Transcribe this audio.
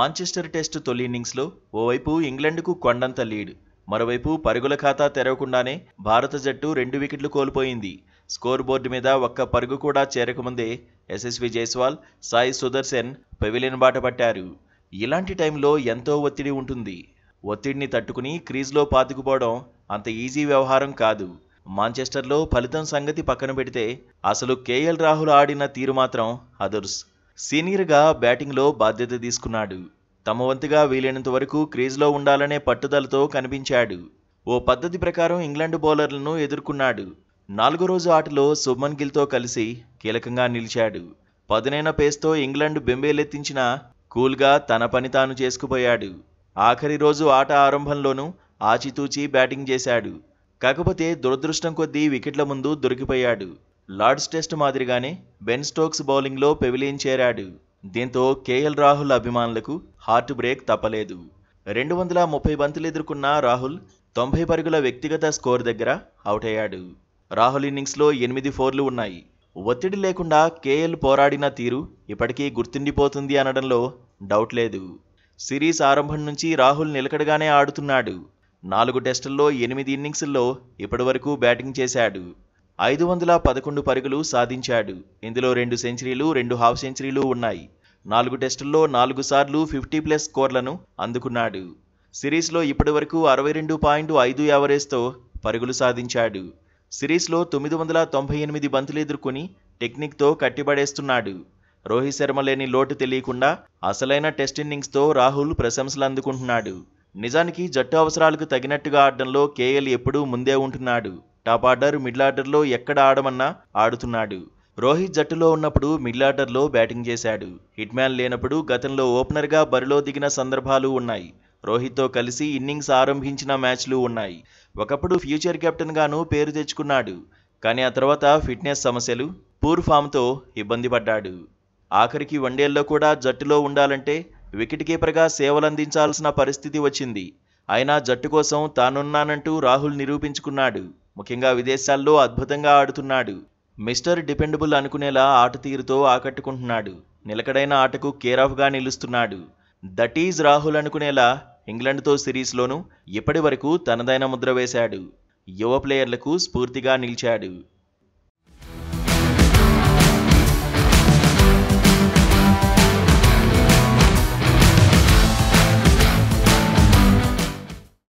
Manchester test తొలి ఇన్నింగ్స్లో ఓవైపు ఇంగ్లండ్కు కొండంత లీడ్, మరోవైపు పరుగుల ఖాతా తెరవకుండానే భారత జట్టు 2 వికెట్లు కోల్పోయింది. స్కోర్ బోర్డు మీద ఒక్క పరుగు కూడా చేరకముందే యశస్వి జైస్వాల్, సాయి సుదర్శన్ పెవిలియన్ బాట పట్టారు. ఇలాంటి టైంలో ఎంతో ఒత్తిడి ఉంటుంది. ఒత్తిడిని తట్టుకుని క్రీజ్లో పాతుకుపోవడం అంత ఈజీ వ్యవహారం కాదు. మాంచెస్టర్లో ఫలితం సంగతి పక్కన పెడితే అసలు కేఎల్ రాహుల్ ఆడిన తీరు మాత్రం అదుర్స్. సీనియర్గా బ్యాటింగ్లో బాధ్యత తీసుకున్నాడు. తమ వంతుగా వీలైనంత వరకు క్రీజ్లో ఉండాలనే పట్టుదలతో కనిపించాడు. ఓ పద్ధతి ప్రకారం ఇంగ్లాండ్ బౌలర్లను ఎదుర్కొన్నాడు. 4వ రోజు ఆటలో శుభ్మన్ గిల్తో కలిసి కీలకంగా నిలిచాడు. పదునైన పేస్తో ఇంగ్లాండ్ బెంబేలెత్తించినా కూల్గా తన పని తాను చేసుకుపోయాడు. ఆఖరి రోజు ఆట ఆరంభంలోనూ ఆచితూచి బ్యాటింగ్ చేశాడు. కాకపోతే దురదృష్టం కొద్దీ వికెట్ల ముందు దొరికిపోయాడు. లార్డ్స్ టెస్ట్ మాదిరిగానే బెన్ స్టోక్స్ బౌలింగ్లో పెవిలియన్ చేరాడు. దీంతో కేఎల్ రాహుల్ అభిమానులకు హార్ట్ బ్రేక్ తప్పలేదు. 230 బంతులు ఎదుర్కొన్న రాహుల్ 90 పరుగుల వ్యక్తిగత స్కోర్ దగ్గర అవుట్ అయ్యాడు. రాహుల్ ఇన్నింగ్స్లో 8 ఫోర్లు ఉన్నాయి. ఒత్తిడి లేకుండా కేఎల్ పోరాడిన తీరు ఇప్పటికీ గుర్తుండిపోతుంది అనడంలో డౌట్ లేదు. సిరీస్ ఆరంభం నుంచి రాహుల్ నిలకడగానే ఆడుతున్నాడు. 4 టెస్టుల్లో 8 ఇన్నింగ్స్ల్లో ఇప్పటివరకు బ్యాటింగ్ చేశాడు. 511 పరుగులు సాధించాడు. ఇందులో 2 సెంచరీలు, 2 హాఫ్ సెంచరీలు ఉన్నాయి. 4 టెస్టుల్లో 4 సార్లు 50+ స్కోర్లను అందుకున్నాడు. సిరీస్లో ఇప్పటివరకు 62.5 యావరేజ్తో పరుగులు సాధించాడు. సిరీస్లో 998 బంతులు ఎదుర్కొని టెక్నిక్తో కట్టిపడేస్తున్నాడు. రోహిత్ శర్మ లేని లోటు తెలియకుండా అసలైన టెస్ట్ ఇన్నింగ్స్తో రాహుల్ ప్రశంసలు అందుకుంటున్నాడు. నిజానికి జట్టు అవసరాలకు తగినట్టుగా ఆడడంలో కేఎల్ ఎప్పుడూ ముందే ఉంటున్నాడు. టాప్ ఆర్డర్, మిడిల్ ఆర్డర్లో ఎక్కడ ఆడమన్నా ఆడుతున్నాడు. రోహిత్ జట్టులో ఉన్నప్పుడు మిడిల్ ఆర్డర్లో బ్యాటింగ్ చేశాడు. హిట్ మ్యాన్ లేనప్పుడు గతంలో ఓపెనర్గా బరిలో దిగిన సందర్భాలు ఉన్నాయి. రోహిత్తో కలిసి ఇన్నింగ్స్ ఆరంభించిన మ్యాచ్లు ఉన్నాయి. ఒకప్పుడు ఫ్యూచర్ కెప్టెన్గాను పేరు తెచ్చుకున్నాడు. కానీ ఆ తర్వాత ఫిట్నెస్ సమస్యలు, పూర్ ఫామ్తో ఇబ్బంది పడ్డాడు. ఆఖరికి వన్డేల్లో కూడా జట్టులో ఉండాలంటే వికెట్ కీపర్గా సేవలందించాల్సిన పరిస్థితి వచ్చింది. అయినా జట్టు కోసం తానున్నానంటూ రాహుల్ నిరూపించుకున్నాడు. ముఖ్యంగా విదేశాల్లో అద్భుతంగా ఆడుతున్నాడు. మిస్టర్ డిపెండబుల్ అనుకునేలా ఆట తీరుతో ఆకట్టుకుంటున్నాడు. నిలకడైన ఆటకు కేరాఫ్గా నిలుస్తున్నాడు. దట్ ఈజ్ రాహుల్ అనుకునేలా ఇంగ్లాండ్తో సిరీస్లోనూ ఇప్పటి వరకు తనదైన ముద్ర వేశాడు. యువ ప్లేయర్లకు స్ఫూర్తిగా నిలిచాడు.